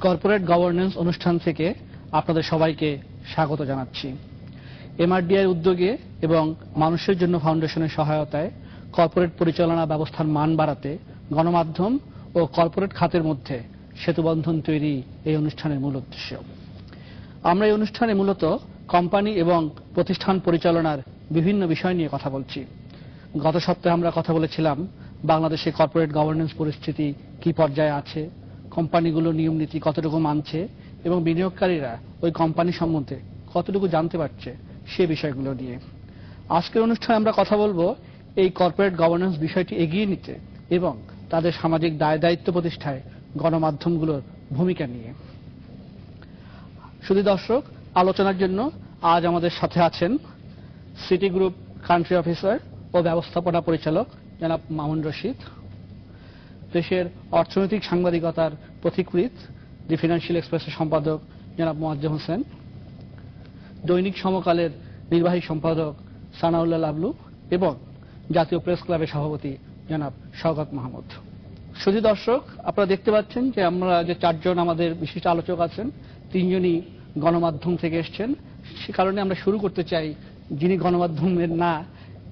Corporate governance অনুষ্ঠান থেকে আপনাদের সবাইকে স্বাগত জানাচ্ছি। এমআরডিআই এর উদ্যোগে এবং মানুষের জন্য ফাউন্ডেশনের সহায়তায় কর্পোরেট পরিচালনা ব্যবস্থার মান বাড়াতে গণমাধ্যম ও কর্পোরেট খাতের মধ্যে সেতুবন্ধন তৈরি এই অনুষ্ঠানের মূল উদ্দেশ্য। আমরা এই অনুষ্ঠানে মূলত কোম্পানি এবং প্রতিষ্ঠান পরিচালনার বিভিন্ন বিষয় নিয়ে কথা বলছি। গত সপ্তাহে আমরা কথা বলেছিলাম বাংলাদেশে কর্পোরেট গভর্নেন্স পরিস্থিতি কি পর্যায়ে আছে, কোম্পানিগুলো নিয়ম নীতি কতটুকু মানছে এবং বিনিয়োগকারীরা ওই কোম্পানি সম্বন্ধে কতটুকু জানতে পারছে সে বিষয়গুলো নিয়ে। আজকের অনুষ্ঠানে আমরা কথা বলবো এই কর্পোরেট গভর্নেন্স বিষয়টি এগিয়ে নিতে এবং তাদের সামাজিক দায় দায়িত্ব প্রতিষ্ঠায় গণমাধ্যমগুলোর ভূমিকা নিয়ে। শুধু দর্শক, আলোচনার জন্য আজ আমাদের সাথে আছেন সিটি গ্রুপ কান্ট্রি অফিসার ও ব্যবস্থাপনা পরিচালক জনাব মামুন রশিদ, দেশের অর্থনৈতিক সাংবাদিকতার পথিকৃৎ দি ফিনান্সিয়াল এক্সপ্রেসের সম্পাদক জনাব মোয়াজ্জেম হোসেন, দৈনিক সমকালের নির্বাহী সম্পাদক সানাউল্লাহ লাবলু এবং জাতীয় প্রেস ক্লাবের সভাপতি জনাব শওকত মাহমুদ। শুধু দর্শক, আপনারা দেখতে পাচ্ছেন যে আমরা যে চারজন আমাদের বিশিষ্ট আলোচক আছেন, তিনজনই গণমাধ্যম থেকে এসছেন। সে কারণে আমরা শুরু করতে চাই যিনি গণমাধ্যমের না,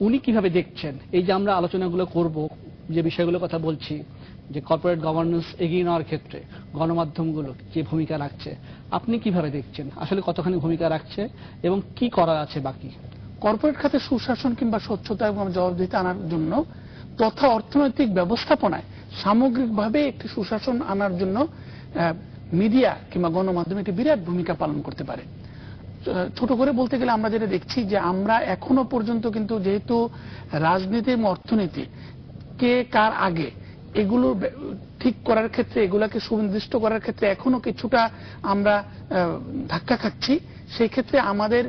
উনি কিভাবে দেখছেন এই যে আমরা আলোচনাগুলো করব, যে বিষয়গুলোর কথা বলছি, যে কর্পোরেট গভর্নেন্স এগিয়ে নেওয়ার ক্ষেত্রে গণমাধ্যমগুলো যে ভূমিকা রাখছে, আপনি কিভাবে দেখছেন? আসলে কতখানি ভূমিকা রাখছে এবং কি করার আছে বাকি? কর্পোরেট খাতে সুশাসন কিংবা স্বচ্ছতা এবং জবাবদিহিতা আনার জন্য তথা অর্থনৈতিক ব্যবস্থাপনায় সামগ্রিকভাবে একটি সুশাসন আনার জন্য মিডিয়া কিংবা গণমাধ্যম একটি বিরাট ভূমিকা পালন করতে পারে। ছোট করে বলতে গেলে আমরা যেটা দেখছি যে আমরা এখনো পর্যন্ত কিন্তু যেহেতু রাজনীতি এবং অর্থনীতি কে কার আগে এগুলো ঠিক করার ক্ষেত্রে, এগুলাকে সুনির্দিষ্ট করার ক্ষেত্রে এখনো কিছুটা আমরা ধাক্কা খাচ্ছি। সেই ক্ষেত্রে আমাদের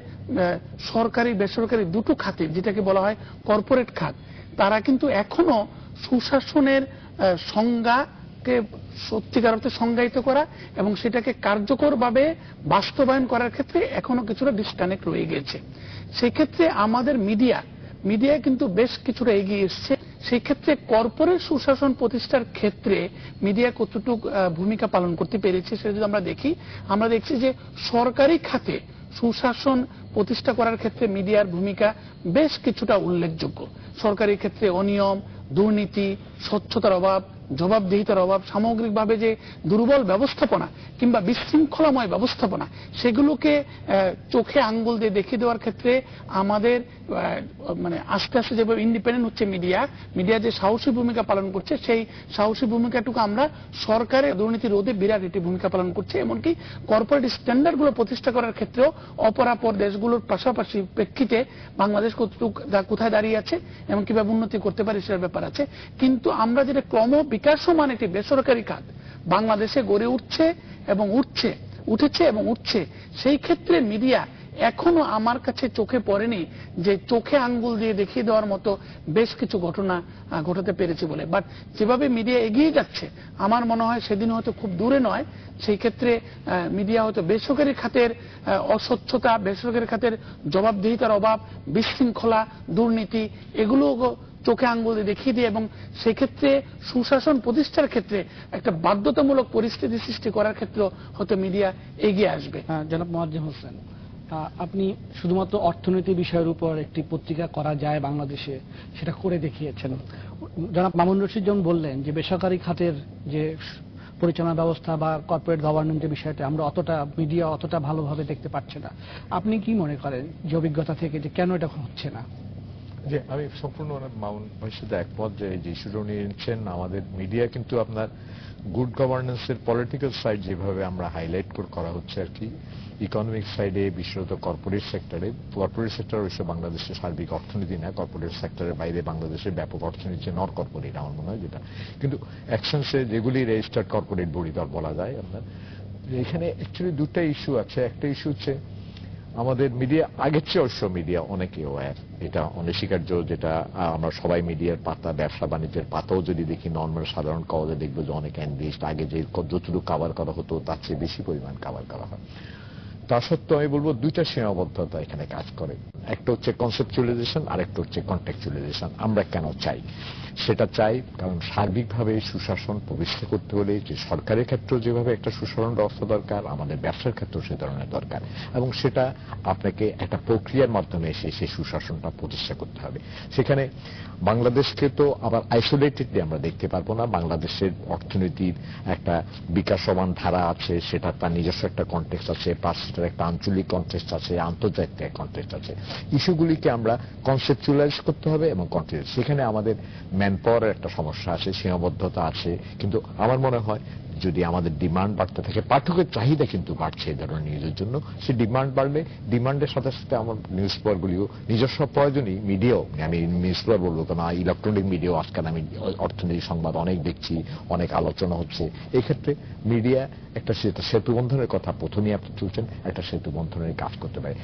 সরকারি বেসরকারি দুটো খাতে, যেটাকে বলা হয় কর্পোরেট খাত, তারা কিন্তু এখনো সুশাসনের সংজ্ঞাকে সত্যিকার অর্থে সংজ্ঞায়িত করা এবং সেটাকে কার্যকরভাবে বাস্তবায়ন করার ক্ষেত্রে এখনো কিছুটা ডিসকানেক্ট রয়ে গেছে। সেই ক্ষেত্রে আমাদের মিডিয়া কিন্তু বেশ কিছুটা এগিয়ে এসছে। সেই ক্ষেত্রে কর্পোরেট সুশাসন প্রতিষ্ঠার ক্ষেত্রে মিডিয়া কতটুকু ভূমিকা পালন করতে পেরেছে সেটা যদি আমরা দেখি, আমরা দেখছি যে সরকারি খাতে সুশাসন প্রতিষ্ঠা করার ক্ষেত্রে মিডিয়ার ভূমিকা বেশ কিছুটা উল্লেখযোগ্য। সরকারি ক্ষেত্রে অনিয়ম, দুর্নীতি, স্বচ্ছতার অভাব, জবাবদিহিতার অভাব, সামগ্রিকভাবে যে দুর্বল ব্যবস্থাপনা কিংবা বিশৃঙ্খলাময় ব্যবস্থাপনা, সেগুলোকে চোখে আঙ্গুল দিয়ে দেখিয়ে দেওয়ার ক্ষেত্রে আমাদের আস্তে আস্তে যেভাবে ইন্ডিপেন্ডেন্ট হচ্ছে মিডিয়া যে সাহসী ভূমিকা পালন করছে, সেই সাহসী ভূমিকাটুকু আমরা সরকারের দুর্নীতি রোধে বিরাট একটি ভূমিকা পালন করছে। এমনকি কর্পোরেট স্ট্যান্ডার্ডগুলো প্রতিষ্ঠা করার ক্ষেত্রেও অপরাপর দেশগুলোর পাশাপাশি প্রেক্ষিতে বাংলাদেশ কোথায় দাঁড়িয়ে আছে এবং কিভাবে উন্নতি করতে পারে সেটার ব্যাপার আছে। কিন্তু আমরা যেটা বিকাশমান একটি বেসরকারি খাত বাংলাদেশে গড়ে উঠছে এবং উঠছে, সেই ক্ষেত্রে মিডিয়া এখনো আমার কাছে চোখে পড়েনি যে চোখে আঙ্গুল দিয়ে দেখিয়ে দেওয়ার মতো বেশ কিছু ঘটনা ঘটাতে পেরেছে বলে। বাট যেভাবে মিডিয়া এগিয়ে যাচ্ছে, আমার মনে হয় সেদিন হয়তো খুব দূরে নয়, সেই ক্ষেত্রে মিডিয়া হয়তো বেসরকারি খাতের অস্বচ্ছতা, বেসরকারি খাতের জবাবদিহিতার অভাব, বিশৃঙ্খলা, দুর্নীতি, এগুলো চোখে আঙ্গুল দিয়ে দেখিয়ে দিয়ে এবং সেক্ষেত্রে সুশাসন প্রতিষ্ঠার ক্ষেত্রে একটা বাধ্যতামূলক পরিস্থিতি সৃষ্টি করার ক্ষেত্রে হয়তো মিডিয়া এগিয়ে আসবে। জনাব মোয়াজ্জেম হোসেন, আপনি শুধুমাত্র অর্থনীতি বিষয়ের উপর একটি পত্রিকা করা যায় বাংলাদেশে, সেটা করে দেখিয়েছেন। জনাব মামুন রশিদ যেমন বললেন যে বেসরকারি খাতের যে পরিচালনা ব্যবস্থা বা কর্পোরেট গভর্নেন্স যে বিষয়টা আমরা মিডিয়া অতটা ভালোভাবে দেখতে পাচ্ছে না, আপনি কি মনে করেন যে অভিজ্ঞতা থেকে যে কেন এটা হচ্ছে না? যে আমি সম্পূর্ণ মামুন ভাইয়ের সাথে একমত যে ইস্যুটা নিয়েছেন। আমাদের মিডিয়া কিন্তু আপনার গুড গভর্নেন্সের পলিটিক্যাল সাইড যেভাবে আমরা হাইলাইট করা হচ্ছে আর কি, ইকোনমিক সাইডে বিশেষত কর্পোরেট সেক্টর অবশ্য বাংলাদেশের সার্বিক অর্থনীতি না, কর্পোরেট সেক্টরের বাইরে বাংলাদেশের ব্যাপক অর্থনীতি নন কর্পোরেট আমার মনে হয় যেটা, কিন্তু অ্যাকশনসে যেগুলি রেজিস্টার্ড কর্পোরেট বডি দল বলা যায় আপনার, এখানে অ্যাকচুয়ালি দুটা ইস্যু আছে। একটা ইস্যু হচ্ছে আমাদের মিডিয়া আগের চেয়ে অবশ্য মিডিয়া অনেকে অ্যাওয়্যার, এটা অনস্বীকার্য, যেটা আমরা সবাই মিডিয়ার পাতা, ব্যবসা বাণিজ্যের পাতাও যদি দেখি নর্মাল সাধারণ কাগজে দেখবো যে অনেক এনগেজড, আগে যে যতটুকু কাভার করা হতো তার চেয়ে বেশি পরিমাণ কাভার করা হয়। তা সত্ত্বেও আমি বলবো দুইটা সীমাবদ্ধতা এখানে কাজ করে। একটা হচ্ছে কনসেপচুয়ালাইজেশন, আর একটা হচ্ছে কন্টেক্সচুয়ালাইজেশন। আমরা কেন চাই? সেটা চাই কারণ সার্বিকভাবে সুশাসন প্রতিষ্ঠা করতে হলে যে সরকারের ক্ষেত্রেও যেভাবে একটা সুশাসন ব্যবস্থা দরকার, আমাদের ব্যবসার ক্ষেত্রেও সে ধরনের দরকার, এবং সেটা আপনাকে একটা প্রক্রিয়ার মাধ্যমে এসে সেই সুশাসনটা প্রতিষ্ঠা করতে হবে। সেখানে বাংলাদেশকে তো আবার আইসোলেটেডলি আমরা দেখতে পারবো না। বাংলাদেশের অর্থনীতির একটা বিকাশমান ধারা আছে, সেটা তার নিজস্ব একটা কনটেক্সট আছে, প্লাস সেটার একটা আঞ্চলিক কনটেক্সট আছে, আন্তর্জাতিক কনটেক্সট আছে। ইস্যুগুলিকে আমরা কনসেপচুয়ালাইজ করতে হবে এবং কন্টিনিউ। সেখানে আমাদের ম্যান পাওয়ারের একটা সমস্যা আছে, সীমাবদ্ধতা আছে। কিন্তু আমার মনে হয় যদি আমাদের ডিমান্ড বাড়তে থাকে, পাঠকের চাহিদা কিন্তু বাড়ছে এই ধরনের নিউজের জন্য, সে ডিমান্ড বাড়লে ডিমান্ডের সাথে সাথে আমার নিউজ পেপারগুলিও নিজস্ব প্রয়োজনই, মিডিয়াও, আমি নিউজ পেপার বলবো কেন, ইলেকট্রনিক মিডিয়াও আজকাল আমি অর্থনৈতিক সংবাদ অনেক দেখছি, অনেক আলোচনা হচ্ছে। এই ক্ষেত্রে মিডিয়া একটা সেতু বন্ধনের কথা প্রথমেই আপনি চলছেন, একটা সেতু বন্ধনের কাজ করতে পারে।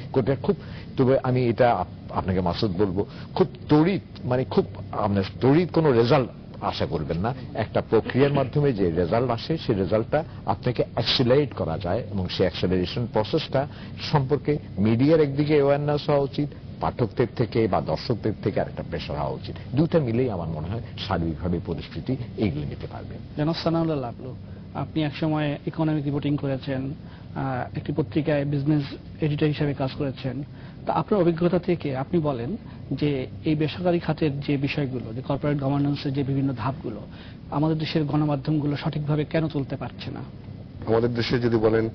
খুব, তবে আমি এটা আপনাকে মাসুদ বলবো, খুব তড়িৎ, মানে খুব আপনার তড়িৎ কোনো রেজাল্ট আশা করবেন না। একটা প্রক্রিয়ার মাধ্যমে যে রেজাল্ট আসে, সেই রেজাল্টটা আপনাকে অ্যাক্সিলারেট করা যায়, এবং সেই অ্যাক্সিলারেশন প্রসেসটা সম্পর্কে মিডিয়ার একদিকে অ্যাওয়ারনেস হওয়া উচিত, পাঠকদের থেকে বা দর্শকদের থেকে আরেকটা প্রেশার হওয়া উচিত। দুটা মিলেই আমার মনে হয় সার্বিকভাবে পরিস্থিতি এগিয়ে নিতে পারবে। জনাব সানাউল্লাহ লাবলু, আপনি একসময় ইকোনমিক রিপোর্টিং করেছেন, একটি পত্রিকায় বিজনেস এডিটর হিসেবে কাজ করেছেন। তা আপনার অভিজ্ঞতা থেকে আপনি বলেন যে এই বেসরকারি খাতের যে বিষয়গুলো, যে কর্পোরেট গভর্নেন্সের যে বিভিন্ন ধাপগুলো, আমাদের দেশের গণমাধ্যমগুলো সঠিকভাবে কেন চলতে পারছে না? আমাদের দেশে যদি বলেন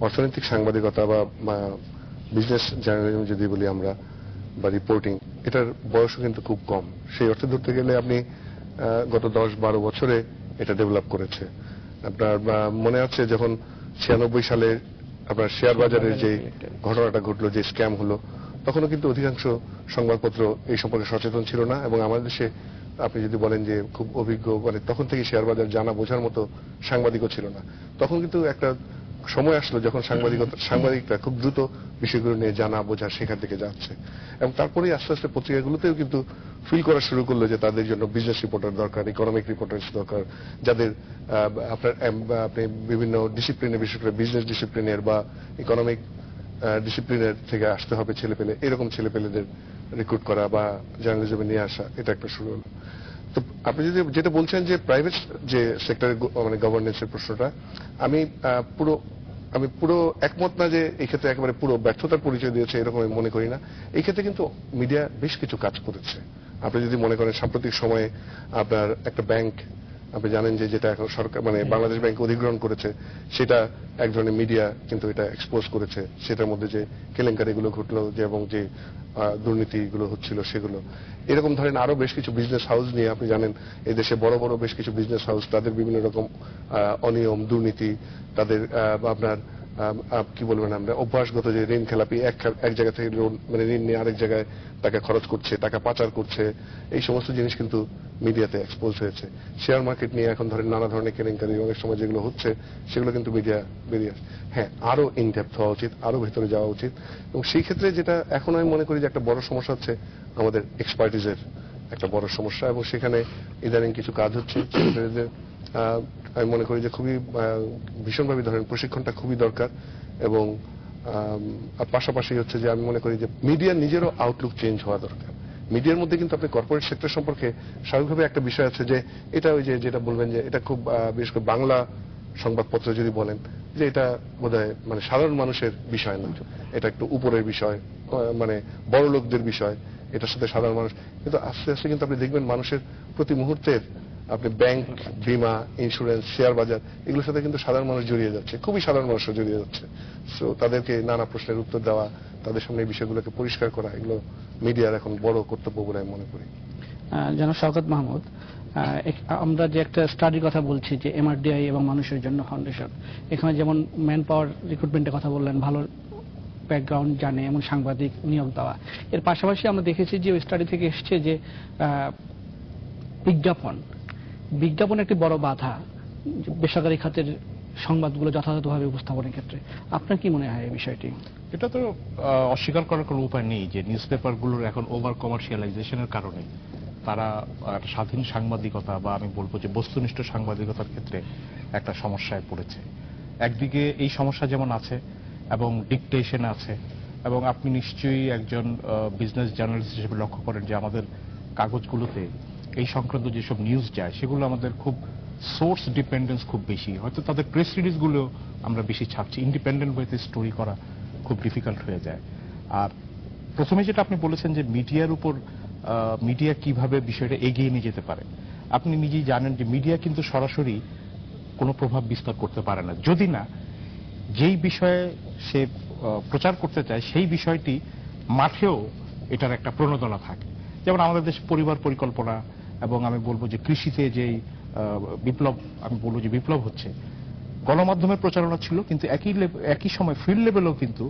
অর্থনৈতিক সাংবাদিকতা বা বিজনেস জার্নালিজম যদি বলি আমরা, বা রিপোর্টিং, এটার বয়সও কিন্তু খুব কম। সেই অর্থে ধরতে গেলে আপনি গত 10-12 বছরে এটা ডেভেলপ করেছে। আপনার মনে আছে যখন 96 সালে আপনার শেয়ার বাজারের যে ঘটনাটা ঘটলো, যে স্ক্যাম হলো, তখনও কিন্তু অধিকাংশ সংবাদপত্র এই সম্পর্কে সচেতন ছিল না। এবং আমাদের দেশে আপনি যদি বলেন যে খুব অভিজ্ঞ, মানে তখন থেকে শেয়ার বাজার জানা বোঝার মতো সাংবাদিকও ছিল না। তখন কিন্তু একটা সময় আসলো যখন সাংবাদিকরা খুব দ্রুত বিষয়গুলো নিয়ে জানা বোঝা শেখার দিকে যাচ্ছে, এবং তারপরেই আস্তে আস্তে পত্রিকাগুলোতেও কিন্তু ফিল করা শুরু করলো যে তাদের জন্য বিজনেস রিপোর্টার দরকার, ইকোনমিক রিপোর্টার দরকার, যাদের আপনি বিভিন্ন ডিসিপ্লিনে, বিশেষ করে বিজনেস ডিসিপ্লিনের বা ইকোনমিক ডিসিপ্লিনের থেকে আসতে হবে ছেলেপেলে, এরকম ছেলেপেলেদের রিক্রুট করা বা জার্নালিজমে নিয়ে আসা, এটা একটা শুরু হলো। তো আপনি যদি যেটা বলছেন যে প্রাইভেট যে সেক্টরের মানে গভর্নেন্সের প্রশ্নটা, আমি পুরো একমত না যে এই ক্ষেত্রে একেবারে পুরো ব্যর্থতার পরিচয় দিয়েছে, এরকম আমি মনে করি না। এই ক্ষেত্রে কিন্তু মিডিয়া বেশ কিছু কাজ করেছে। আপনি যদি মনে করেন সাম্প্রতিক সময়ে আপনার একটা ব্যাংক, আপনি জানেন যে যেটা এখন সরকার মানে বাংলাদেশ ব্যাংক অধিগ্রহণ করেছে, সেটা এক ধরনের মিডিয়া কিন্তু এটা এক্সপোজ করেছে। সেটার মধ্যে যে কেলেঙ্কারিগুলো ঘটলো, যে এবং যে দুর্নীতিগুলো হচ্ছিল সেগুলো, এরকম ধরেন আরো বেশ কিছু বিজনেস হাউস নিয়ে আপনি জানেন এই দেশে বড় বড় বেশ কিছু বিজনেস হাউস, তাদের বিভিন্ন রকম অনিয়ম, দুর্নীতি, তাদের আপনার কি বলবেন আমরা অভ্যাসগত যে ঋণ খেলাপি, এক জায়গা থেকে মানে ঋণ নিয়ে আরেক জায়গায় টাকা খরচ করছে, টাকা পাচার করছে, এই সমস্ত জিনিস কিন্তু মিডিয়াতে এক্সপোজ হয়েছে। শেয়ার মার্কেট নিয়ে এখন ধরেন নানা ধরনের কেলেঙ্কারি অনেক সময় যেগুলো হচ্ছে, সেগুলো কিন্তু মিডিয়া বেরিয়ে আসে। হ্যাঁ, আরো ইনডেপথ হওয়া উচিত, আরো ভেতরে যাওয়া উচিত। এবং সেই ক্ষেত্রে যেটা এখন আমি মনে করি যে একটা বড় সমস্যা হচ্ছে আমাদের এক্সপার্টিজের একটা বড় সমস্যা, এবং সেখানে ইদানিং কিছু কাজ হচ্ছে। আমি মনে করি যে খুবই ভীষণভাবে ধরেন প্রশিক্ষণটা খুবই দরকার। এবং পাশাপাশি হচ্ছে যে আমি মনে করি যে মিডিয়ার নিজেরও আউটলুক চেঞ্জ হওয়া দরকার। মিডিয়ার মধ্যে কিন্তু আপনি কর্পোরেট সেক্টর সম্পর্কে স্বাভাবিকভাবে একটা বিষয় আছে যে এটা ওই যে যেটা বলবেন যে এটা খুব বিশেষ করে বাংলা সংবাদপত্র যদি বলেন যে এটা বোধহয় মানে সাধারণ মানুষের বিষয় না, এটা একটু উপরের বিষয়, মানে বড় লোকদের বিষয়, এটার সাথে সাধারণ মানুষ। কিন্তু আস্তে আস্তে কিন্তু আপনি দেখবেন মানুষের প্রতি মুহূর্তের আপনি ব্যাংক, বিমা, ইন্স্যুরেন্স, শেয়ার বাজার, এগুলোর সাথে কিন্তু সাধারণ মানুষ জড়িয়ে যাচ্ছে, খুবই সাধারণ মানুষও জড়িয়ে যাচ্ছে। সো তাদেরকে নানা প্রশ্নের উত্তর দেওয়া, তাদের সামনে এই বিষয়গুলোকে পরিষ্কার করা, এগুলো মিডিয়ার এখন বড় কর্তব্য বলে আমি মনে করি। জনাব শওকত মাহমুদ, আমরা যে একটা স্টাডির কথা বলছি যে এমআরডিআই এবং মানুষের জন্য ফাউন্ডেশন, এখানে যেমন ম্যান পাওয়ার রিক্রুটমেন্টের কথা বললেন, ভালো ব্যাকগ্রাউন্ড জানে এমন সাংবাদিক নিয়োগ দেওয়া, এর পাশাপাশি আমরা দেখেছি যে ওই স্টাডি থেকে এসছে যে বিজ্ঞাপন একটি বড় বাধা বেসরকারি খাতের সংবাদগুলো যথাযথভাবে উপস্থাপনের ক্ষেত্রে। আপনার কি মনে হয় এই বিষয়টি? এটা তো অস্বীকার করার কোনো উপায় নেই যে নিউজ পেপারগুলোর এখন ওভার কমার্শিয়ালাইজেশনের কারণে তারা স্বাধীন সাংবাদিকতা বা আমি বলবো যে বস্তুনিষ্ঠ সাংবাদিকতার ক্ষেত্রে একটা সমস্যায় পড়েছে। একদিকে এই সমস্যা যেমন আছে, এবং ডিকটেশন আছে, এবং আপনি নিশ্চয়ই একজন বিজনেস জার্নালিস্ট হিসেবে লক্ষ্য করেন যে আমাদের কাগজগুলোতে এই সংক্রান্ত যেসব নিউজ যায় সেগুলো আমাদের খুব সোর্স ডিপেন্ডেন্স খুব বেশি, হয়তো তাদের প্রেস রিলিজগুলো আমরা বেশি ছাপছি, ইন্ডিপেন্ডেন্ট ওয়েতে স্টোরি করা খুব ডিফিকাল্ট হয়ে যায়। আর প্রথমে যেটা আপনি বলেছেন যে মিডিয়ার উপর মিডিয়া কিভাবে বিষয়টা এগিয়ে নিয়ে যেতে পারে, আপনি নিজেই জানেন যে মিডিয়া কিন্তু সরাসরি কোনো প্রভাব বিস্তার করতে পারে না যদি না যেই বিষয়ে সে প্রচার করতে চায় সেই বিষয়টি মাঠেও এটার একটা প্রণোদনা থাকে। যেমন আমাদের দেশে পরিবার পরিকল্পনা এবং আমি বলবো যে কৃষিতে যেই বিপ্লব, আমি বলবো যে বিপ্লব হচ্ছে, গণমাধ্যমের প্রচারণা ছিল, কিন্তু একই সময় ফিল্ড লেভেলেও কিন্তু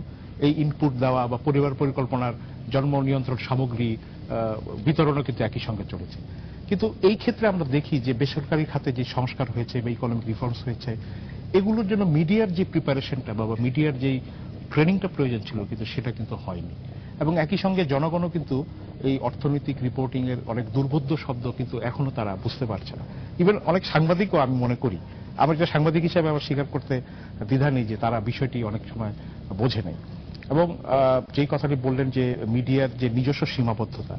এই ইনপুট দেওয়া বা পরিবার পরিকল্পনার জন্ম নিয়ন্ত্রণ সামগ্রী বিতরণও কিন্তু একই সঙ্গে চলেছে। কিন্তু এই ক্ষেত্রে আমরা দেখি যে বেসরকারি খাতে যে সংস্কার হয়েছে বা ইকোনমিক রিফর্মস হয়েছে, এগুলোর জন্য মিডিয়ার যে প্রিপারেশনটা বা মিডিয়ার যেই ট্রেনিংটা প্রয়োজন ছিল কিন্তু সেটা কিন্তু হয়নি। এবং একই সঙ্গে জনগণও কিন্তু এই অর্থনৈতিক রিপোর্টিং এর অনেক দুর্বোধ্য শব্দ কিন্তু এখনো তারা বুঝতে পারছে না। ইভেন অনেক সাংবাদিকও আমি মনে করি, আমার একটা সাংবাদিক হিসেবে আমার স্বীকার করতে দ্বিধা নেই যে তারা বিষয়টি অনেক সময় বোঝে নেই। এবং যেই কথাটি বললেন যে মিডিয়ার যে নিজস্ব সীমাবদ্ধতা,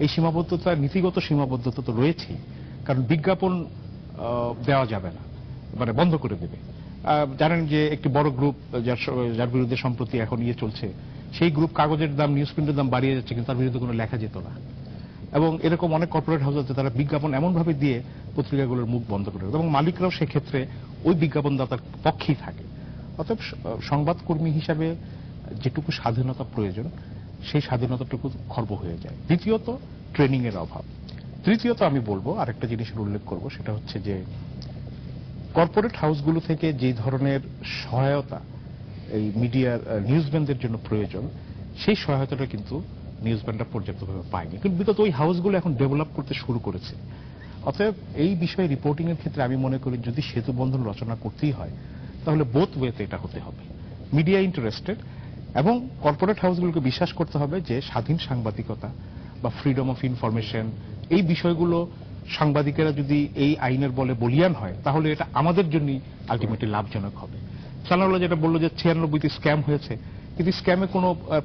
এই সীমাবদ্ধতা নীতিগত সীমাবদ্ধতা তো রয়েছেই, কারণ বিজ্ঞাপন দেওয়া যাবে না, মানে বন্ধ করে দেবে। জানেন যে একটি বড় গ্রুপ যার বিরুদ্ধে সম্প্রতি এখন চলছে, সেই গ্রুপ কাগজের দাম, নিউজ প্রিন্টের দাম বাড়িয়ে যাচ্ছে, কিন্তু তার বিরুদ্ধে কোনো লেখা যেত না। এবং এরকম অনেক কর্পোরেট হাউস আছে তারা বিজ্ঞাপন এমনভাবে দিয়ে পত্রিকাগুলোর মুখ বন্ধ করে দেবে, এবং মালিকরাও সেক্ষেত্রে ওই বিজ্ঞাপনদাতার পক্ষেই থাকে। অতএব সংবাদকর্মী হিসাবে যেটুকু স্বাধীনতা প্রয়োজন সেই স্বাধীনতাটুকু খর্ব হয়ে যায়। দ্বিতীয়ত ট্রেনিং এর অভাব। তৃতীয়ত আমি বলবো আরেকটা জিনিসের উল্লেখ করব, সেটা হচ্ছে যে কর্পোরেট হাউসগুলো থেকে যে ধরনের সহায়তা এই মিডিয়ার নিউজম্যানদের জন্য প্রয়োজন, সেই সহায়তাটা কিন্তু নিউজম্যানরা পর্যাপ্তভাবে পায়নি, কিন্তু বিগত ওই হাউসগুলো এখন ডেভেলপ করতে শুরু করেছে। অতএব এই বিষয়ে রিপোর্টিং এর ক্ষেত্রে আমি মনে করি যদি সেতু বন্ধন রচনা করতেই হয় তাহলে বোথ ওয়েতে এটা হতে হবে। মিডিয়া ইন্টারেস্টেড এবং কর্পোরেট হাউসগুলোকে বিশ্বাস করতে হবে যে স্বাধীন সাংবাদিকতা বা ফ্রিডম অফ ইনফরমেশন, এই বিষয়গুলো সাংবাদিকেরা যদি এই আইনের বলে বলিয়ান হয় তাহলে এটা আমাদের জন্যই আলটিমেটলি লাভজনক হবে। সানাউল্লাহ যেটা বললো যে 96টি স্ক্যাম হয়েছে, কিন্তু স্ক্যামে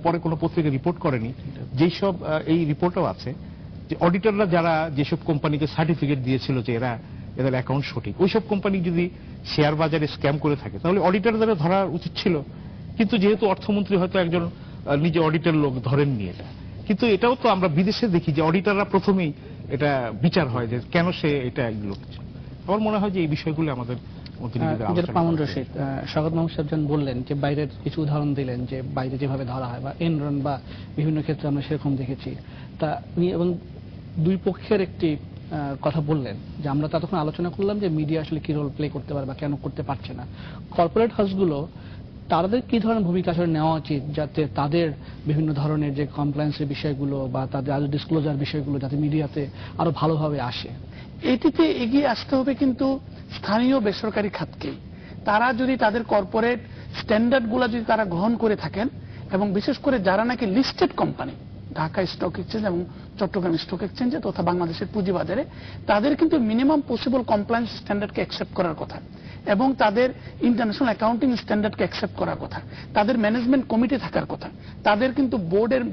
পরে কোনো পত্রিকা রিপোর্ট করেনি। যেই সব এই রিপোর্টও আছে যে অডিটররা যারা যেসব কোম্পানিকে সার্টিফিকেট দিয়েছিল যে এদের অ্যাকাউন্ট সঠিক, ওইসব কোম্পানি যদি শেয়ার বাজারে স্ক্যাম করে থাকে তাহলে অডিটরদের ধরা উচিত ছিল, কিন্তু যেহেতু অর্থমন্ত্রী হয়তো একজন নিজে অডিটর লোক ধরেননি এটা। কিন্তু এটাও তো আমরা বিদেশে দেখি যে অডিটররা প্রথমেই এটা বিচার হয় যে কেন সে এটা এগুলো। আমার মনে হয় যে এই বিষয়গুলো আমাদের মামুন রশিদ, স্বাগত মাহমুদ সাহেব যেন বললেন যে বাইরের কিছু উদাহরণ দিলেন যে বাইরে যেভাবে ধরা হয় বা এনরন বা বিভিন্ন ক্ষেত্রে আমরা সেরকম দেখেছি তা, এবং দুই পক্ষের একটি কথা বললেন যে আমরা ততক্ষণ আলোচনা করলাম যে মিডিয়া আসলে কি রোল প্লে করতে পারে বা কেন করতে পারছে না। কর্পোরেট হাউসগুলো তাদের কি ধরনের ভূমিকা আসলে নেওয়া উচিত যাতে তাদের বিভিন্ন ধরনের যে কমপ্লায়েন্সের বিষয়গুলো বা তাদের আরো ডিসক্লোজার বিষয়গুলো যাতে মিডিয়াতে আরো ভালোভাবে আসে? এটিতে এগিয়ে আসতে হবে কিন্তু স্থানীয় বেসরকারি খাতকেই। তারা যদি তাদের কর্পোরেট স্ট্যান্ডার্ড গুলা যদি তারা গ্রহণ করে থাকেন, এবং বিশেষ করে যারা নাকি listed company Dhaka stock exchange এবং চট্টগ্রাম স্টক এক্সচেঞ্জে তথা বাংলাদেশের পুঁজিবাজারে, তাদের কিন্তু মিনিমাম পসিবল কমপ্লায়েন্স স্ট্যান্ডার্ডকে অ্যাকসেপ্ট করার কথা এবং তাদের ইন্টারন্যাশনাল অ্যাকাউন্টিং স্ট্যান্ডার্ডকে অ্যাকসেপ্ট করার কথা, তাদের ম্যানেজমেন্ট কমিটি থাকার কথা, তাদের কিন্তু বোর্ডের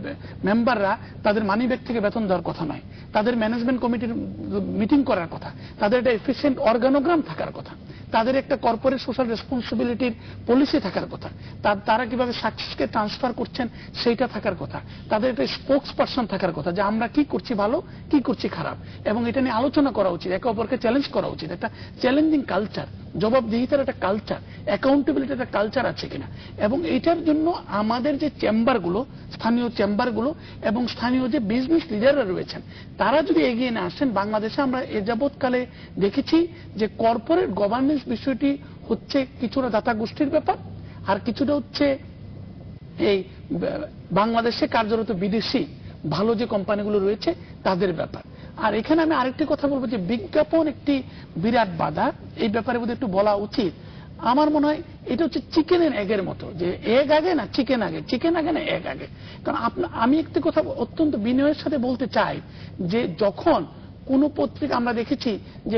মেম্বাররা তাদের মানি ব্যাগ থেকে বেতন দেওয়ার কথা নয়, তাদের ম্যানেজমেন্ট কমিটির মিটিং করার কথা, তাদের একটা এফিসিয়েন্ট অর্গানোগ্রাম থাকার কথা, তাদের একটা কর্পোরেট সোশ্যাল রেসপন্সিবিলিটির পলিসি থাকার কথা, তারা কিভাবে সাকসেসকে ট্রান্সফার করছেন সেইটা থাকার কথা, তাদের একটা স্পোক্স পারসন থাকার কথা যে আমরা কি করছি ভালো, কি করছি খারাপ, এবং এটা নিয়ে আলোচনা করা উচিত, একে অপরকে চ্যালেঞ্জ করা উচিত। একটা চ্যালেঞ্জিং কালচার, জবাবদিহিতার একটা কালচার, অ্যাকাউন্টেবিলিটির একটা কালচার আছে কিনা। এবং এটার জন্য আমাদের যে চেম্বারগুলো, স্থানীয় চেম্বারগুলো এবং স্থানীয় যে বিজনেস লিডাররা রয়েছেন তারা যদি এগিয়ে না আসেন, বাংলাদেশে আমরা এ যাবৎকালে দেখেছি যে কর্পোরেট গভর্নেন্স বিষয়টি হচ্ছে কিছুটা দাতা গোষ্ঠীর ব্যাপার, আর কিছুটা হচ্ছে এই বাংলাদেশে কার্যরত বিদেশি ভালো যে কোম্পানিগুলো রয়েছে তাদের ব্যাপার। আর এখানে আমি আরেকটি কথা বলবো যে বিজ্ঞাপন একটি বিরাট বাধা, এই ব্যাপারে বোধহয় একটু বলা উচিত। আমার মনে হয় এটা হচ্ছে চিকেন এন্ড এগের মতো, যে এগ আগে না চিকেন আগে, চিকেন আগে না এগ আগে। কারণ আমি একটি কথা অত্যন্ত বিনয়ের সাথে বলতে চাই যে যখন কোন পত্রিকা আমরা দেখেছি যে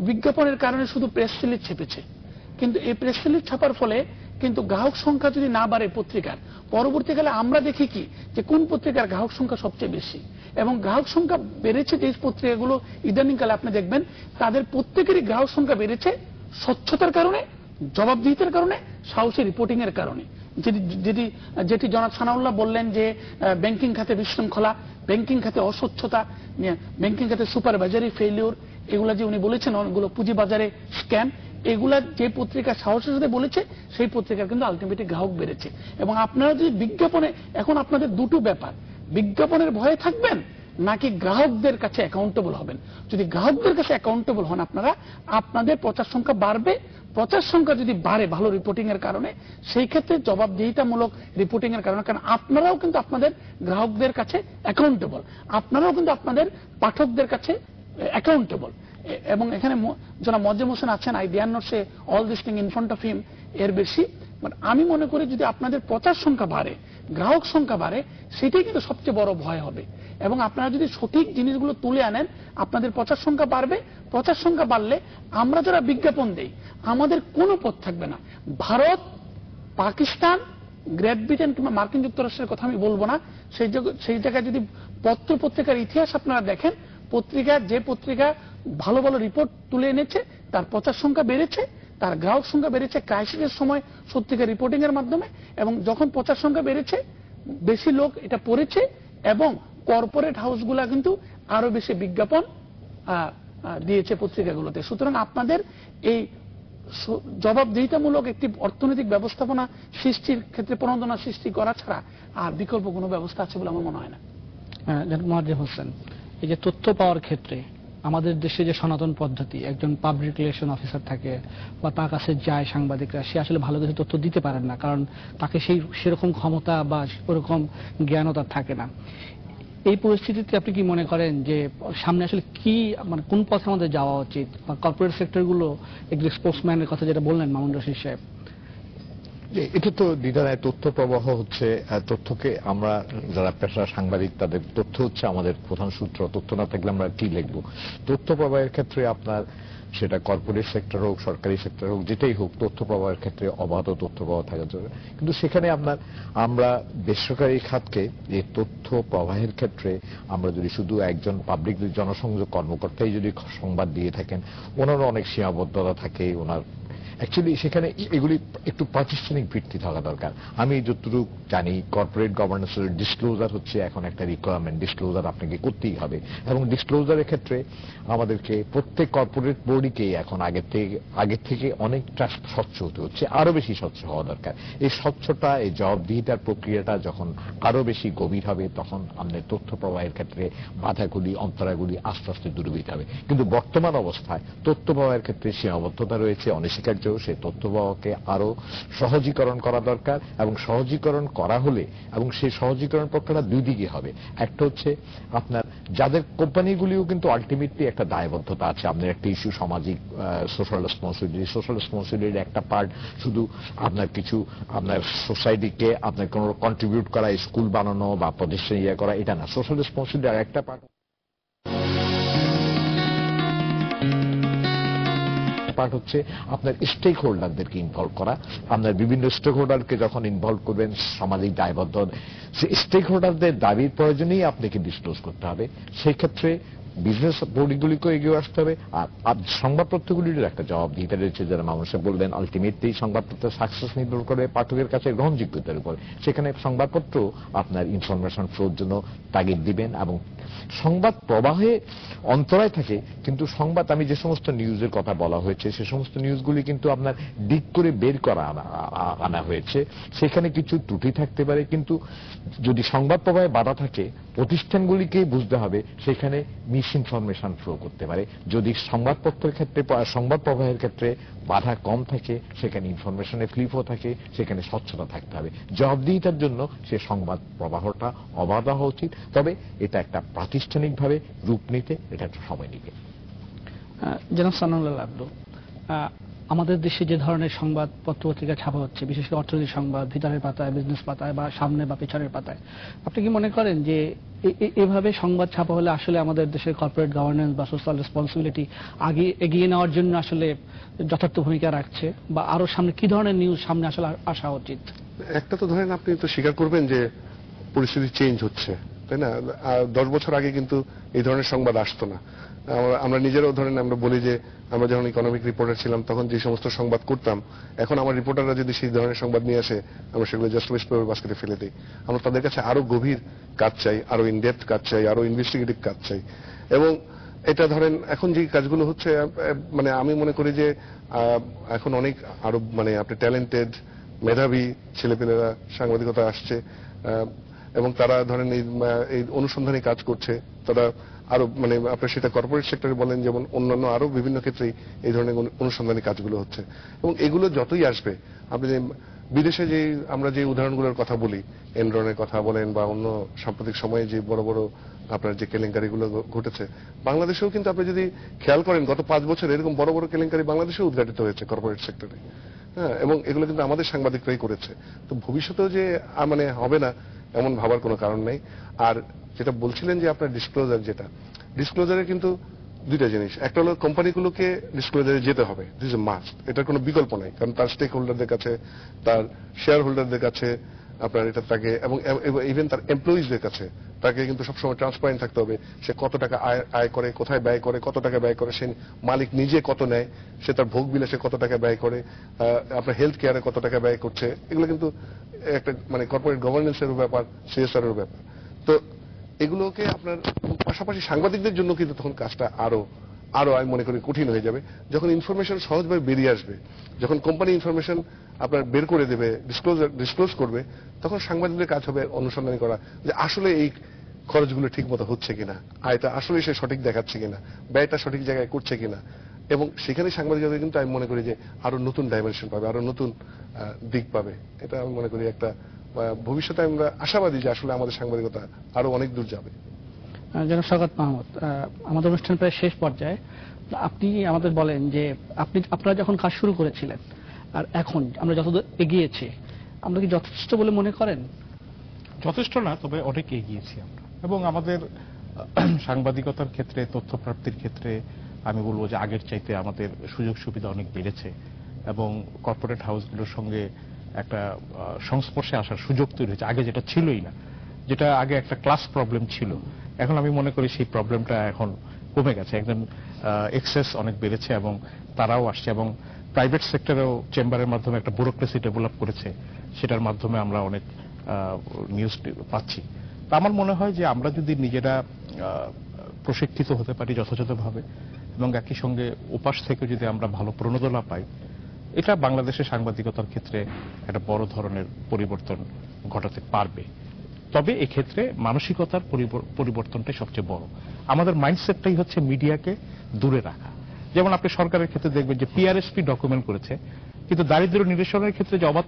বিজ্ঞাপনের কারণে শুধু প্রেস রিলিজ ছেপেছে, কিন্তু এই প্রেস রিলিজ ছাপার ফলে কিন্তু গ্রাহক সংখ্যা যদি না বাড়ে পত্রিকার, পরবর্তীকালে আমরা দেখি কি যে কোন পত্রিকার গ্রাহক সংখ্যা সবচেয়ে বেশি, এবং গ্রাহক সংখ্যা বেড়েছে যে পত্রিকাগুলো ইদানিংকালে আপনি দেখবেন তাদের প্রত্যেকেরই গ্রাহক সংখ্যা বেড়েছে স্বচ্ছতার কারণে, জবাবদিহিতার কারণে, সাহসী রিপোর্টিং এর কারণে। যেটি জনাব সানাউল্লাহ বললেন যে ব্যাংকিং খাতে বিশৃঙ্খলা, ব্যাংকিং খাতে অস্বচ্ছতা, ব্যাংকিং খাতে সুপারভাইজারি ফেলিওর, এগুলা যে উনি বলেছেন অনেকগুলো পুঁজিবাজারে স্ক্যাম, এগুলা যে পত্রিকা সাহসের সাথে বলেছে সেই পত্রিকার কিন্তু আলটিমেটলি গ্রাহক বেড়েছে। এবং আপনারা যদি বিজ্ঞাপনে, এখন আপনাদের দুটো ব্যাপার, বিজ্ঞাপনের ভয়ে থাকবেন নাকি গ্রাহকদের কাছে অ্যাকাউন্টেবল হবেন। যদি গ্রাহকদের কাছে অ্যাকাউন্টেবল হন আপনারা, আপনাদের প্রচার সংখ্যা বাড়বে, প্রচার সংখ্যা যদি বাড়ে ভালো রিপোর্টিং এর কারণে, সেই ক্ষেত্রে জবাবদিহিতামূলক রিপোর্টিং এর কারণে, কারণ আপনারাও কিন্তু আপনাদের গ্রাহকদের কাছে অ্যাকাউন্টেবল, আপনারাও কিন্তু আপনাদের পাঠকদের কাছে অ্যাকাউন্টেবল। এবং এখানে যারা মজ্জেম হোসেন আছেন, I dare not say all this thing in front of him, এর বেশি আমি মনে করি যদি আপনাদের প্রচার সংখ্যা বাড়ে, গ্রাহক সংখ্যা বাড়ে, সেটাই কিন্তু সবচেয়ে বড় ভয় হবে। এবং আপনারা যদি সঠিক জিনিসগুলো তুলে আনেন, আপনাদের প্রচার সংখ্যা বাড়বে, প্রচার সংখ্যা বাড়লে আমরা যারা বিজ্ঞাপন দেই আমাদের কোনো পথ থাকবে না। ভারত, পাকিস্তান, গ্রেট ব্রিটেন কিংবা মার্কিন যুক্তরাষ্ট্রের কথা আমি বলবো না, সেই জায়গায় যদি পত্রিকার ইতিহাস আপনারা দেখেন, যে পত্রিকা ভালো ভালো রিপোর্ট তুলে এনেছে তার প্রচার সংখ্যা বেড়েছে, তার গ্রাহক সংখ্যা বেড়েছে ক্রাইসিসের সময় সত্যিকার রিপোর্টিং এর মাধ্যমে, এবং যখন প্রচার সংখ্যা বেড়েছে বেশি লোক এটা পড়েছে, এবং কর্পোরেট হাউসগুলা কিন্তু আরো বেশি বিজ্ঞাপন দিয়েছে পত্রিকাগুলোতে। সুতরাং আপনাদের এই জবাবদিহিতামূলক একটি অর্থনৈতিক ব্যবস্থাপনা সৃষ্টির ক্ষেত্রে প্রণোদনা সৃষ্টি করা ছাড়া আর বিকল্প কোনো ব্যবস্থা আছে বলে আমার মনে হয় না। মজ্জেম হোসেন, এই যে তথ্য পাওয়ার ক্ষেত্রে আমাদের দেশে যে সনাতন পদ্ধতি, একজন পাবলিক রিলেশন অফিসার থাকে বা তার কাছে যায় সাংবাদিকরা, সে আসলে ভালো করে তথ্য দিতে পারেন না, কারণ তাকে সেরকম ক্ষমতা বা ওরকম জ্ঞানও তার থাকে না। এই পরিস্থিতিতে আপনি কি মনে করেন যে সামনে আসলে কি, মানে কোন পথে আমাদের যাওয়া উচিত, বা কর্পোরেট সেক্টরগুলো একজন স্পোর্টসম্যানের কথা যেটা বললেন মামুন রশিদ সাহেব, এটা তো দ্বিধায় তথ্য প্রবাহ হচ্ছে, তথ্যকে আমরা যারা পেশা সাংবাদিক তাদের তথ্য হচ্ছে আমাদের প্রধান সূত্র, তথ্য না থাকলে আমরা কি লিখবো। তথ্য প্রবাহের ক্ষেত্রে আপনার সেটা কর্পোরেট সেক্টর হোক, সরকারি সেক্টর হোক, যেটাই হোক, তথ্য প্রবাহের ক্ষেত্রে অবাধ তথ্য প্রবাহ থাকা যাবে। কিন্তু সেখানে আমরা বেসরকারি খাতকে এই তথ্য প্রবাহের ক্ষেত্রে আমরা যদি শুধু একজন পাবলিক জনসংযোগ কর্মকর্তাই যদি সংবাদ দিয়ে থাকেন, ওনারও অনেক সীমাবদ্ধতা থাকে, ওনার অ্যাকচুয়ালি সেখানে এগুলি একটু প্রাতিষ্ঠানিক ভিত্তি থাকা দরকার। আমি যতটুকু জানি কর্পোরেট গভর্নেন্সের ডিসক্লোজার হচ্ছে এখন একটা রিকোয়ারমেন্ট, ডিসক্লোজার আপনাকে করতেই হবে, এবং ডিসক্লোজারের ক্ষেত্রে আমাদেরকে প্রত্যেক কর্পোরেট বডিকে এখন আগের থেকে অনেকটা স্বচ্ছ হতে হচ্ছে, আরো বেশি স্বচ্ছ হওয়া দরকার। এই স্বচ্ছতা, এই জবাবদিহিতার প্রক্রিয়াটা যখন আরো বেশি গভীর হবে, তখন আমাদের তথ্য প্রবাহের ক্ষেত্রে বাধাগুলি, অন্তরাগুলি আস্তে আস্তে দূরীভূত হবে। কিন্তু বর্তমান অবস্থায় তথ্য প্রবাহের ক্ষেত্রে সীমাবদ্ধতা রয়েছে, অনস্বীকার্য। সেই তথ্য প্রবাহকে আরো সহজীকরণ করা দরকার, এবং সহজীকরণ করা হলে, এবং সেই সহজীকরণ প্রক্রিয়াটা দুই দিকে হবে। একটা হচ্ছে আপনার যাদের কোম্পানিগুলিও কিন্তু আলটিমেটলি একটা দায়বদ্ধতা আছে, আপনার একটা ইস্যু সামাজিক সোশ্যাল রেসপন্সিবিলিটির একটা পার্ট শুধু আপনার সোসাইটিকে আপনার কোনো কন্ট্রিবিউট করা, স্কুল বানানো বা প্রতিষ্ঠান করা, এটা না। সোশ্যাল রেসপন্সিবিলিটি আর একটা পার্ট হচ্ছে আপনার স্টেক হোল্ডারদেরকে ইনভলভ করা। আপনার বিভিন্ন স্টেক হোল্ডারকে যখন ইনভলভ করবেন, সামাজিক দায়বদ্ধ, স্টেক হোল্ডারদের দাবির প্রয়োজনেই আপনাকে ডিসক্লোজ করতে হবে। সেই ক্ষেত্রে বিজনেস বডিগুলিকে এগিয়ে আসতে হবে। আর সংবাদপত্রগুলির একটা জবাবদিহিতা রয়েছে, যারা মানুষে বলবেন আলটিমেটলি সংবাদপত্রের সাকসেস নির্ভর করে পাঠকের কাছে গ্রহণযোগ্যতার উপর। সেখানে সংবাদপত্র আপনার ইনফরমেশন ফ্লোর জন্য তাগিদ দিবেন, এবং সংবাদ প্রবাহে অন্তরায় থাকে, কিন্তু সংবাদ, আমি যে সমস্ত নিউজের কথা বলা হয়েছে, সে সমস্ত নিউজগুলি কিন্তু আপনার দিক করে বের করা আনা হয়েছে। সেখানে কিছু ত্রুটি থাকতে পারে, কিন্তু যদি সংবাদ প্রবাহে বাধা থাকে, প্রতিষ্ঠানগুলিকে বুঝতে হবে সেখানে মিস ইনফরমেশন ফ্লো করতে পারে। যদি সংবাদপত্রের ক্ষেত্রে, সংবাদ প্রবাহের ক্ষেত্রে বাধা কম থাকে, সেখানে ইনফরমেশনের ফ্লিপও থাকে, সেখানে স্বচ্ছতা থাকতে হবে। জবাবদিহিতার জন্য সে সংবাদ প্রবাহটা অবাধ হওয়া উচিত, তবে এটা একটা প্রাতিষ্ঠানিকভাবে রূপ নিতে এটা একটু সময় নিবে। জনাব সানাউল্লাহ আব্দু, আমাদের দেশে যে ধরনের সংবাদ পত্রিকা ছাপা হচ্ছে, বিশেষ করে অর্থনৈতিক সংবাদ ভিতরের পাতায়, বিজনেস পাতায় বা সামনে বা পেছনের পাতায়, আপনি কি মনে করেন যে এভাবে সংবাদ ছাপা হলে আসলে আমাদের দেশের কর্পোরেট গভর্নেন্স বা সোশ্যাল রেসপন্সিবিলিটি আগে এগিয়ে নেওয়ার জন্য আসলে যথার্থ ভূমিকা রাখছে, বা আরো সামনে কি ধরনের নিউজ সামনে আসলে আসা উচিত? একটা তো ধরেন আপনি তো স্বীকার করবেন যে পরিস্থিতি চেঞ্জ হচ্ছে, তাই না? 10 বছর আগে কিন্তু এই ধরনের সংবাদ আসতো না। আমরা নিজেরাও ধরেন আমরা বলি যে আমরা যখন ইকোনমিক রিপোর্টার ছিলাম তখন যে সমস্ত সংবাদ করতাম, এখন আমার রিপোর্টাররা যদি সেই ধরনের সংবাদ নিয়ে আসে আমরা সেগুলো জাস্ট ওয়েস্ট পেপার বাস্কেটে ফেলে দিই। আমরা তাদের কাছে আরো গভীর কাজ চাই, আরো ইনডেপথ কাজ চাই, আরো ইনভেস্টিগেটিভ কাজ চাই। এবং এটা ধরেন এখন যে কাজগুলো হচ্ছে, মানে আমি মনে করি যে এখন অনেক আরো মানে আপনি ট্যালেন্টেড মেধাবী ছেলেপেলেরা সাংবাদিকতা আসছে, এবং তারা ধরেন এই অনুসন্ধানী কাজ করছে। তারা আরো মানে আপনি সেটা কর্পোরেট সেক্টরে বলেন, যেমন অন্যান্য আরো বিভিন্ন ক্ষেত্রেই এই ধরনের অনুসন্ধানী কাজগুলো হচ্ছে। এবং এগুলো যতই আসবে, আপনি বিদেশে যে আমরা যে উদাহরণগুলোর কথা বলি, এনরনের কথা বলেন বা অন্য সাম্প্রতিক সময়ে যে বড় বড় আপনার যে কেলেঙ্কারিগুলো ঘটেছে, বাংলাদেশেও কিন্তু আপনি যদি খেয়াল করেন গত 5 বছর এরকম বড় বড় কেলেঙ্কারি বাংলাদেশেও উদ্ঘাটিত হয়েছে কর্পোরেট সেক্টরে। হ্যাঁ, এবং এগুলো কিন্তু আমাদের সাংবাদিকরাই করেছে। তো ভবিষ্যতেও যে মানে হবে না এমন ভাবার কোনো কারণ নেই। আর যেটা বলছিলেন যে আপনার ডিসক্লোজারে কিন্তু দুইটা জিনিস, একটা হলো কোম্পানিগুলোকে ডিসক্লোজারে যেতে হবে, দিস ইজ এ মাস্ট, এটার কোনো বিকল্প নাই। কারণ তার স্টেক হোল্ডারদের কাছে, তার শেয়ার হোল্ডারদের কাছে আপনার এটা থাকে, এবং ইভেন তার এমপ্লয়িজদের কাছে তাকে কিন্তু সবসময় ট্রান্সপারেন্ট থাকতে হবে। সে কত টাকা আয় করে, কোথায় ব্যয় করে, কত টাকা ব্যয় করে, সে মালিক নিজে কত নেয়, সে তার ভোগ বিলাসে কত টাকা ব্যয় করে, আপনার হেলথ কেয়ারে কত টাকা ব্যয় করছে। এগুলো কিন্তু একটা মানে কর্পোরেট গভর্নেন্সের ব্যাপার, সিএসআর এর ব্যাপার। তো এগুলোকে আপনার পাশাপাশি সাংবাদিকদের জন্য কিন্তু তখন কাজটা আরো আমি মনে করি কঠিন হয়ে যাবে। যখন ইনফরমেশন সহজভাবে বেরিয়ে আসবে, যখন কোম্পানি ইনফরমেশন আপনার বের করে দেবে, ডিসক্লোজ করবে, তখন সাংবাদিকদের কাজ হবে অনুসন্ধান করা যে আসলে এই খরচগুলো ঠিক মতো হচ্ছে কিনা, আয়টা আসলে সে সঠিক দেখাচ্ছে কিনা, ব্যয়টা সঠিক জায়গায় করছে কিনা। এবং সেখানে সাংবাদিকতা কিন্তু আমি মনে করি যে আরো নতুন ডাইমেনশন পাবে, আরো নতুন দিক পাবে। এটা আমি মনে করি একটা ভবিষ্যতে আমরা আশাবাদী যে আসলে আমাদের সাংবাদিকতা আরো অনেক দূর যাবে। জনাব শওকত মাহমুদ, আমাদের অনুষ্ঠান প্রায় শেষ পর্যায়ে। আপনি আমাদের বলেন যে আপনারা যখন কাজ শুরু করেছিলেন আর এখন আমরা যতদূর এগিয়েছি, আমরা কি যথেষ্ট বলে মনে করেন? যথেষ্ট না, তবে অনেক এগিয়েছি আমরা। এবং আমাদের সাংবাদিকতার ক্ষেত্রে, তথ্য প্রাপ্তির ক্ষেত্রে আমি বলবো যে আগের চাইতে আমাদের সুযোগ সুবিধা অনেক বেড়েছে, এবং কর্পোরেট হাউসগুলোর সঙ্গে একটা সংস্পর্শে আসার সুযোগ তৈরি হয়েছে, আগে যেটা ছিলই না। যেটা আগে একটা ক্লাস প্রবলেম ছিল, এখন আমি মনে করি সেই প্রবলেমটা এখন কমে গেছে, একদম এক্সেস অনেক বেড়েছে, এবং তারাও আসছে। এবং প্রাইভেট সেক্টরেও চেম্বারের মাধ্যমে একটা ব্যুরোক্রেসি ডেভেলপ করেছে, সেটার মাধ্যমে আমরা অনেক নিউজ পাচ্ছি। তা আমার মনে হয় যে আমরা যদি নিজেরা প্রশিক্ষিত হতে পারি যথাযথভাবে, এবং একই সঙ্গে উপাস থেকে যদি আমরা ভালো প্রণোদনা পাই, এটা বাংলাদেশের সাংবাদিকতার ক্ষেত্রে একটা বড় ধরনের পরিবর্তন ঘটাতে পারবে। তবে এক্ষেত্রে মানসিকতার পরিবর্তনটাই সবচেয়ে বড়। আমাদের মাইন্ডসেটটাই হচ্ছে মিডিয়াকে দূরে রাখা। যেমন আপনি সরকারের ক্ষেত্রে দেখবেন যে পিআরএসপি ডকুমেন্ট করেছে, কিন্তু দারিদ্র্য নিরসনের ক্ষেত্রে যে অবাধ